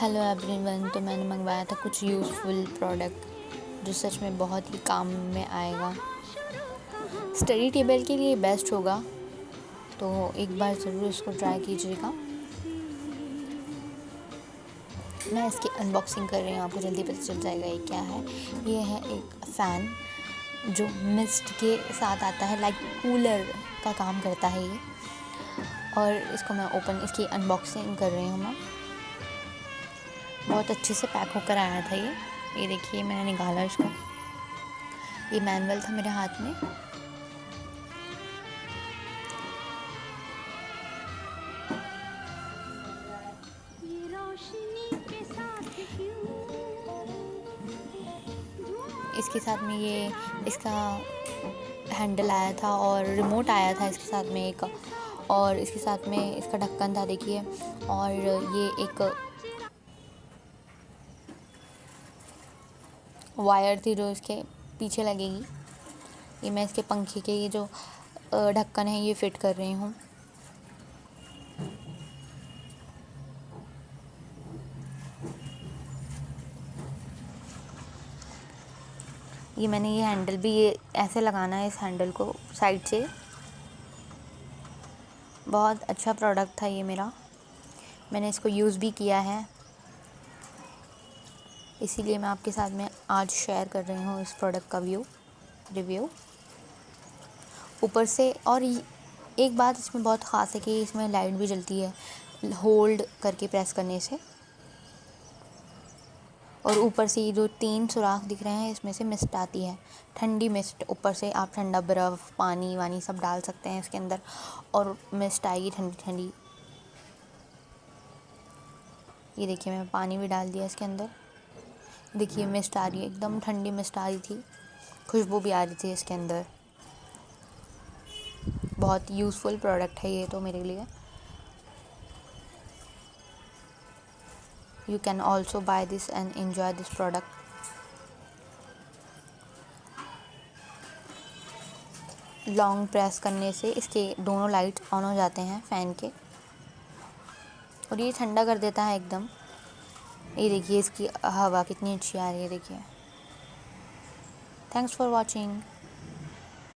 Hello everyone. तो मैंने मंगवाया था कुछ यूज़फुल प्रोडक्ट जो सच में बहुत ही काम में आएगा। स्टडी टेबल के लिए बेस्ट होगा, तो एक बार ज़रूर इसको ट्राई कीजिएगा। मैं इसकी अनबॉक्सिंग कर रही हूँ, आपको जल्दी पता चल जाएगा ये क्या है। ये है एक फ़ैन जो मिस्ट के साथ आता है, लाइक कूलर का काम करता है ये। और इसको मैं इसकी अनबॉक्सिंग कर रही हूँ मैं। बहुत अच्छे से पैक होकर आया था ये देखिए, मैंने निकाला इसको। ये मैनुअल था मेरे हाथ में। इसके साथ में ये इसका हैंडल आया था और रिमोट आया था इसके साथ में एक, और इसके साथ में इसका ढक्कन था देखिए। और ये एक वायर थी जो इसके पीछे लगेगी। ये मैं इसके पंखे के ये जो ढक्कन है ये फिट कर रही हूँ। ये मैंने ये हैंडल भी ये ऐसे लगाना है, इस हैंडल को साइड से। बहुत अच्छा प्रोडक्ट था ये मेरा, मैंने इसको यूज़ भी किया है, इसीलिए मैं आपके साथ में आज शेयर कर रही हूँ इस प्रोडक्ट का रिव्यू। ऊपर से और एक बात इसमें बहुत ख़ास है कि इसमें लाइट भी जलती है होल्ड करके प्रेस करने से। और ऊपर से ये जो 3 सुराख दिख रहे हैं, इसमें से मिस्ट आती है, ठंडी मिस्ट। ऊपर से आप ठंडा बर्फ़ पानी वानी सब डाल सकते हैं इसके अंदर और मिस्ट आएगी ठंडी ठंडी। ये देखिए, मैं पानी भी डाल दिया इसके अंदर। देखिए मिस्ट आ रही है, एकदम ठंडी मिस्ट आ रही थी, खुशबू भी आ रही थी इसके अंदर। बहुत यूज़फुल प्रोडक्ट है ये तो मेरे लिए। You can also buy this and enjoy this product. Long press करने से इसके दोनों लाइट ऑन हो जाते हैं फ़ैन के, और ये ठंडा कर देता है एकदम। ये देखिए इसकी हवा कितनी अच्छी आ रही है, देखिए। Thanks for watching.